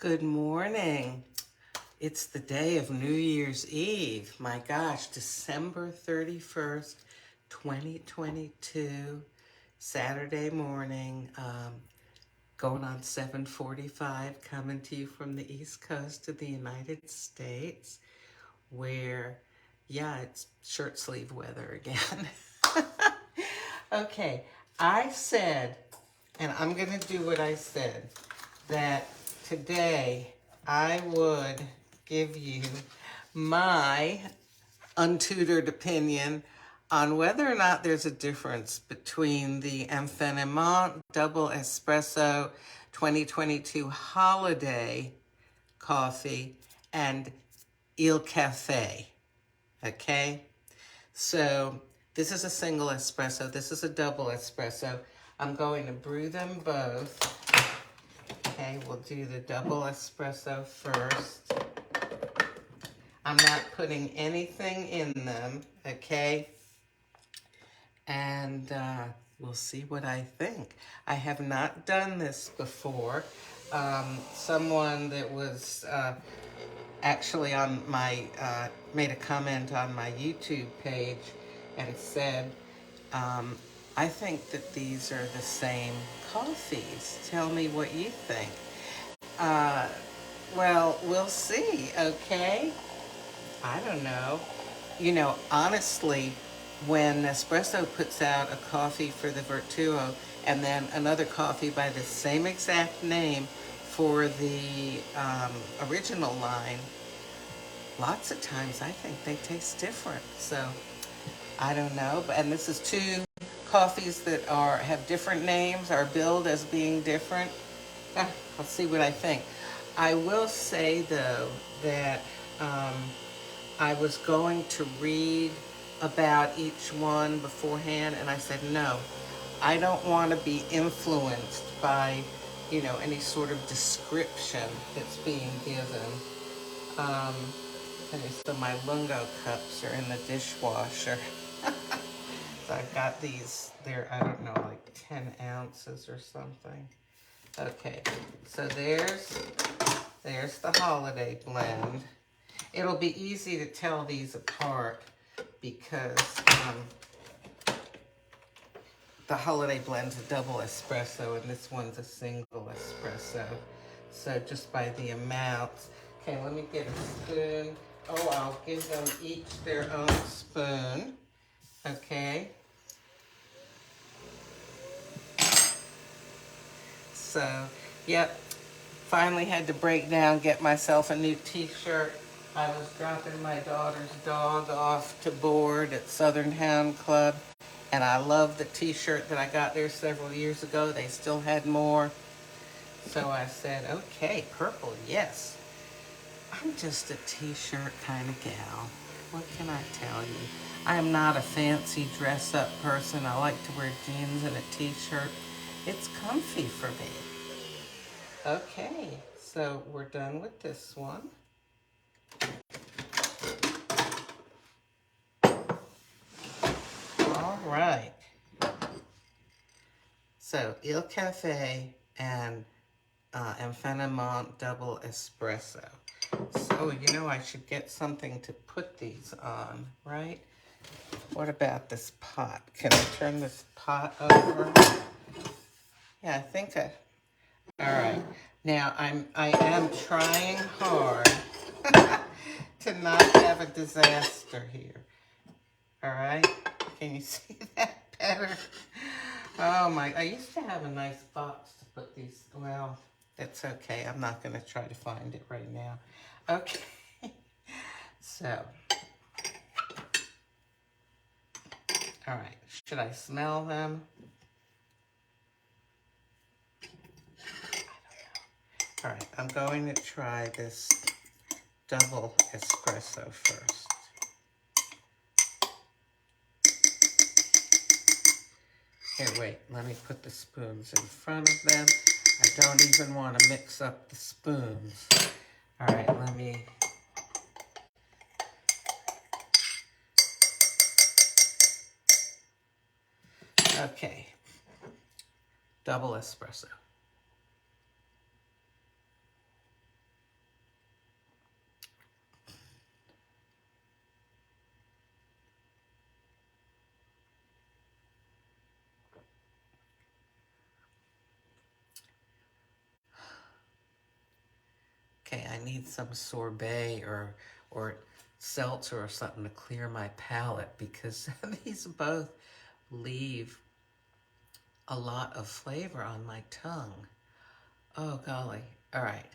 Good morning. It's the day of New Year's Eve. My gosh, December 31st, 2022, Saturday morning, going on 7:45, coming to you from the East Coast of the United States, where, yeah, it's shirt sleeve weather again. Okay, I said, and I'm going to do what I said, that today I would give you my untutored opinion on whether or not there's a difference between the Infiniment Double Espresso 2022 Holiday Coffee and Il Caffé. Okay? So this is a single espresso. This is a double espresso. I'm going to brew them both. Okay, we'll do the double espresso first. I'm not putting anything in them, okay? And we'll see what I think. I have not done this before. Someone that was actually on my, made a comment on my YouTube page and said, I think that these are the same coffees. Tell me what you think. Well, we'll see, okay? I don't know. You know, honestly, when Nespresso puts out a coffee for the Vertuo and then another coffee by the same exact name for the original line, lots of times I think they taste different. So, I don't know. And this is two coffees that have different names, are billed as being different. I'll see what I think. I will say, though, that I was going to read about each one beforehand, and I said, no, I don't want to be influenced by, you know, any sort of description that's being given. So my Lungo cups are in the dishwasher. So I've got these, they're, I don't know, like 10 ounces or something. Okay, so there's the holiday blend. It'll be easy to tell these apart because the holiday blend's a double espresso and this one's a single espresso. So just by the amounts. Okay, let me get a spoon. Oh, I'll give them each their own spoon. Okay. So, yep, finally had to break down, get myself a new t-shirt. I was dropping my daughter's dog off to board at Southern Hound Club, and I love the t-shirt that I got there several years ago. They still had more. So I said, okay, purple, yes. I'm just a t-shirt kind of gal. What can I tell you? I am not a fancy dress-up person. I like to wear jeans and a t-shirt. It's comfy for me. Okay, so we're done with this one. All right. So, Il Caffé and Infiniment Double Espresso. So, you know, I should get something to put these on, right? What about this pot? Can I turn this pot over? Yeah, I think I... All right. Now, I am trying hard to not have a disaster here. All right? Can you see that better? Oh my, I used to have a nice box to put these, well, that's okay. I'm not going to try to find it right now. Okay. So. All right. Should I smell them? All right, I'm going to try this double espresso first. Here, wait, let me put the spoons in front of them. I don't even want to mix up the spoons. All right, let me... Okay, double espresso. Okay, I need some sorbet or seltzer or something to clear my palate because these both leave a lot of flavor on my tongue. Oh, golly. All right.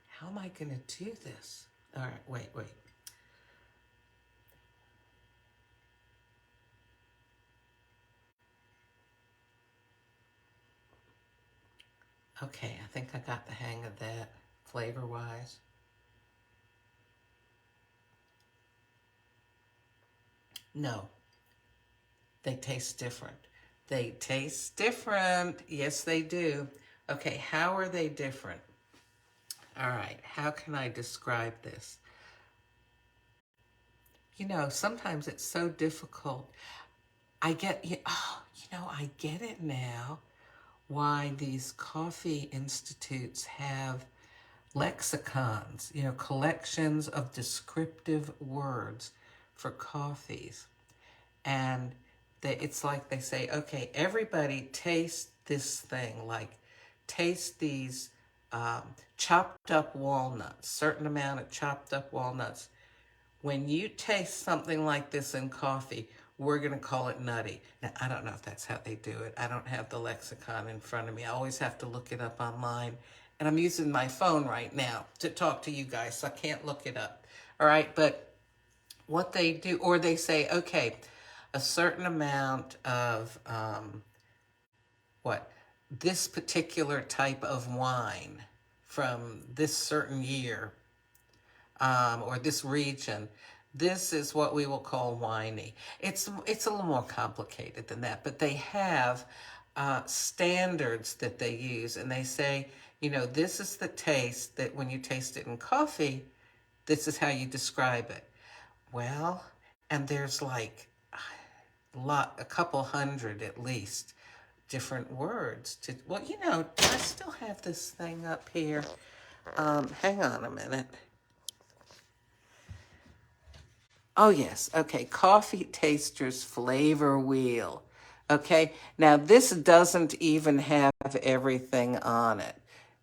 How am I going to do this? All right, wait. Okay, I think I got the hang of that flavor-wise. No, they taste different. They taste different. Yes, they do. Okay, how are they different? All right, how can I describe this? You know, sometimes it's so difficult. I get it now why these coffee institutes have lexicons, collections of descriptive words for coffees. And it's like they say, okay, everybody taste this thing, like taste these chopped up walnuts, certain amount of chopped up walnuts. When you taste something like this in coffee, we're going to call it nutty. Now, I don't know if that's how they do it. I don't have the lexicon in front of me. I always have to look it up online. And I'm using my phone right now to talk to you guys, so I can't look it up. All right, but what they do, or they say, okay, a certain amount of this particular type of wine from this certain year or this region, this is what we will call winey. It's a little more complicated than that, but they have standards that they use, and they say, this is the taste that when you taste it in coffee, this is how you describe it. Well, and there's like a couple hundred at least different words to, I still have this thing up here. Hang on a minute. Oh, yes. Okay. Coffee Taster's Flavor Wheel. Okay. Now, this doesn't even have everything on it.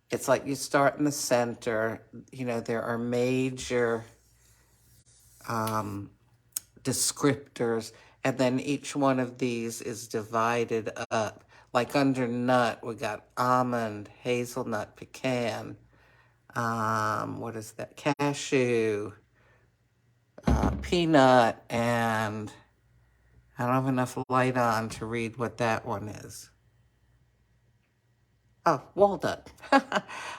It's like you start in the center. There are major descriptors, and then each one of these is divided up. Like under nut, we got almond, hazelnut, pecan, what is that? Cashew, peanut, and I don't have enough light on to read what that one is. Oh, walnut.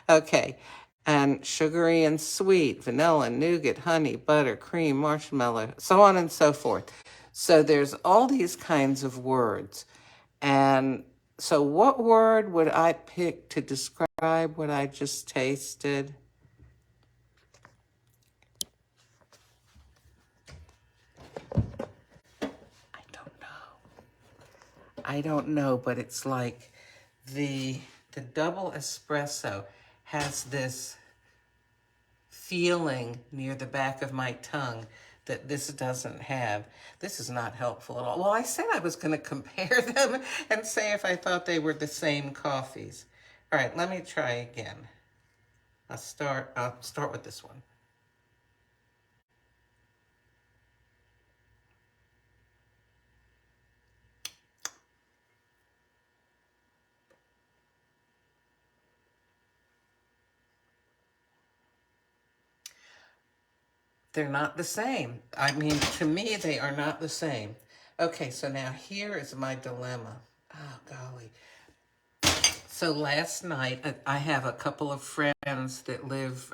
Okay. And sugary and sweet, vanilla, nougat, honey, butter, cream, marshmallow, so on and so forth. So there's all these kinds of words. And so what word would I pick to describe what I just tasted? I don't know. I don't know, but it's like the double espresso has this feeling near the back of my tongue that this doesn't have. This is not helpful at all. Well, I said I was going to compare them and say if I thought they were the same coffees. All right, let me try again. I'll start with this one. They're not the same. I mean, to me, they are not the same. Okay, so now here is my dilemma. Oh, golly. So last night, I have a couple of friends that live,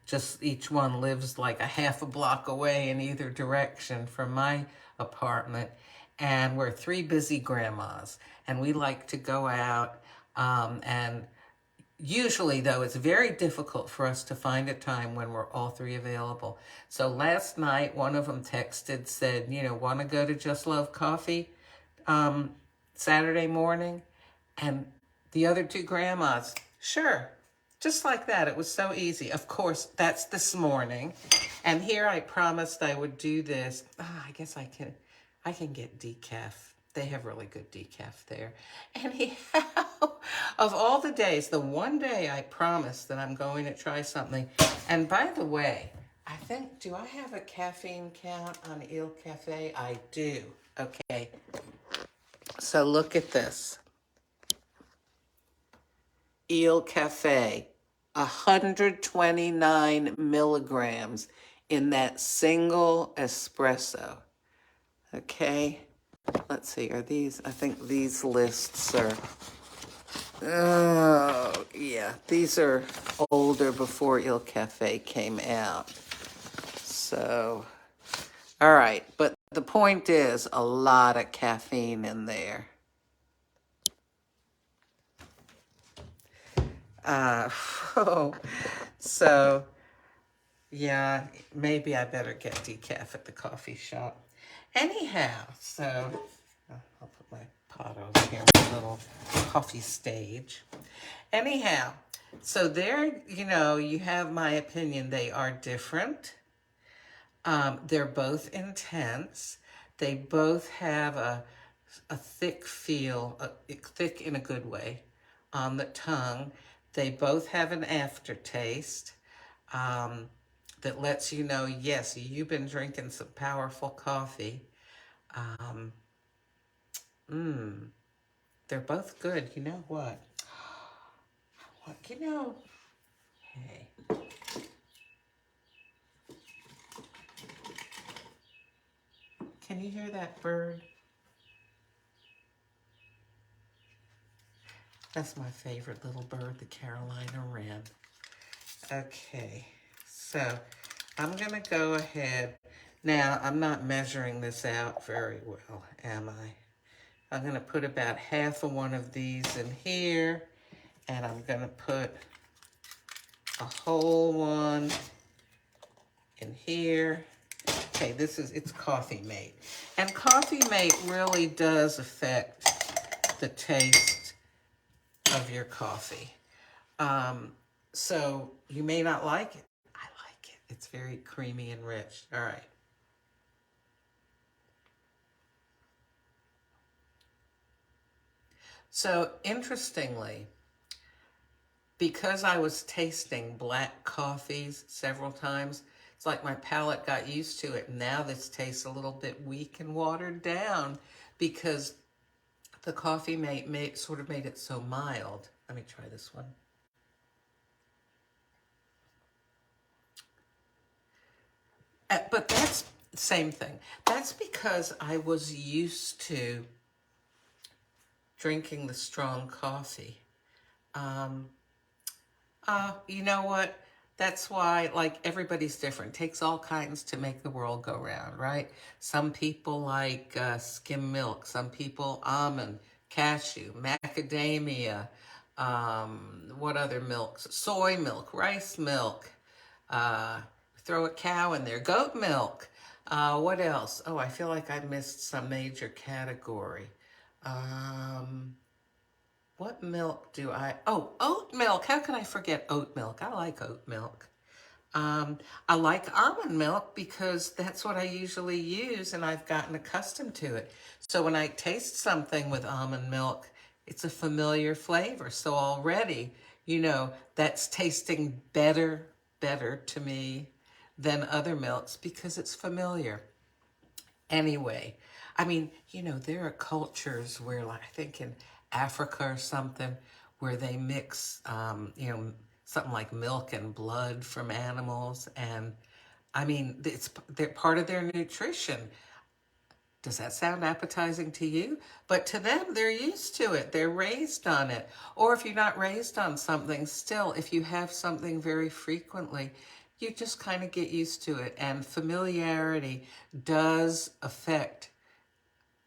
just each one lives like a half a block away in either direction from my apartment. And we're three busy grandmas. And we like to go out and usually, though, it's very difficult for us to find a time when we're all three available. So last night, one of them texted, said, want to go to Just Love Coffee Saturday morning? And the other two grandmas, sure. Just like that. It was so easy. Of course, that's this morning. And here I promised I would do this. I guess I can get decaf They have really good decaf there. Anyhow, of all the days, the one day I promised that I'm going to try something. And by the way, I think, do I have a caffeine count on Il Caffé? I do. Okay. So look at this. Il Caffé, 129 milligrams in that single espresso. Okay. Let's see, are these, I think these lists are, oh, yeah, these are older before Il Caffé came out. So, all right, but the point is a lot of caffeine in there. Oh, so, yeah, maybe I better get decaf at the coffee shop. Anyhow, so I'll put my pot over here, my little coffee stage. Anyhow, so there, you have my opinion. They are different. They're both intense. They both have a thick feel, thick in a good way, on the tongue. They both have an aftertaste that lets you know, yes, you've been drinking some powerful coffee. They're both good. You know what? Hey. Can you hear that bird? That's my favorite little bird, the Carolina wren. Okay, so I'm gonna go ahead. Now, I'm not measuring this out very well, am I? I'm gonna put about half of one of these in here, and I'm gonna put a whole one in here. Okay, it's Coffee Mate. And Coffee Mate really does affect the taste of your coffee. So you may not like it. I like it. It's very creamy and rich. All right. So interestingly, because I was tasting black coffees several times, it's like my palate got used to it. Now this tastes a little bit weak and watered down because the Coffee Mate sort of made it so mild. Let me try this one. But that's the same thing. That's because I was used to drinking the strong coffee. You know what? That's why, like, everybody's different. It takes all kinds to make the world go round, right? Some people like skim milk. Some people almond, cashew, macadamia. What other milks? Soy milk, rice milk. Throw a cow in there. Goat milk. What else? Oh, I feel like I missed some major category. What milk do I... Oh, oat milk. How can I forget oat milk? I like oat milk. I like almond milk because that's what I usually use, and I've gotten accustomed to it. So when I taste something with almond milk, it's a familiar flavor. So already, that's tasting better to me than other milks because it's familiar. Anyway, I mean, there are cultures where, like, I think in Africa or something, where they mix, something like milk and blood from animals. And I mean, they're part of their nutrition. Does that sound appetizing to you? But to them, they're used to it. They're raised on it. Or if you're not raised on something, still, if you have something very frequently, you just kind of get used to it. And familiarity does affect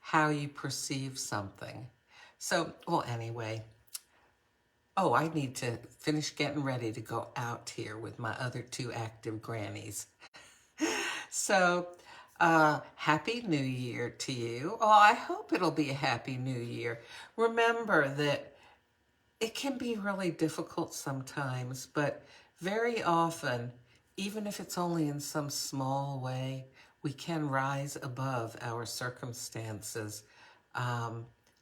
how you perceive something. So, well, anyway. Oh, I need to finish getting ready to go out here with my other two active grannies. So, Happy New Year to you. Oh, I hope it'll be a Happy New Year. Remember that it can be really difficult sometimes, but very often, even if it's only in some small way, we can rise above our circumstances.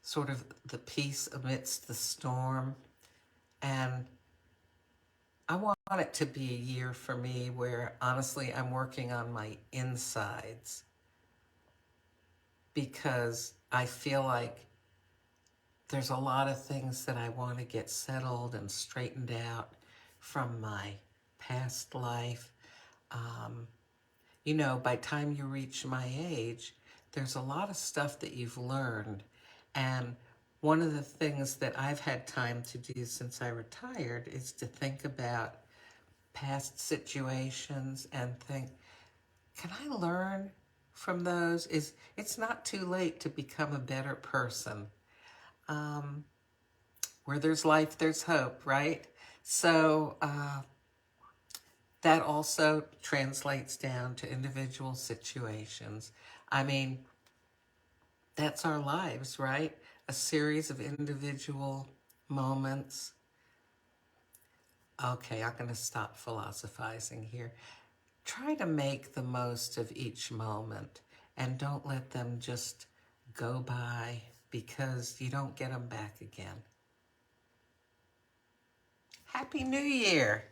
sort of the peace amidst the storm. And I want it to be a year for me where honestly I'm working on my insides, because I feel like there's a lot of things that I want to get settled and straightened out from my past life. You know, by the time you reach my age, there's a lot of stuff that you've learned. And one of the things that I've had time to do since I retired is to think about past situations and think, can I learn from those? It's not too late to become a better person. Where there's life, there's hope, right? So that also translates down to individual situations. I mean, that's our lives, right? A series of individual moments. Okay, I'm going to stop philosophizing here. Try to make the most of each moment and don't let them just go by, because you don't get them back again. Happy New Year!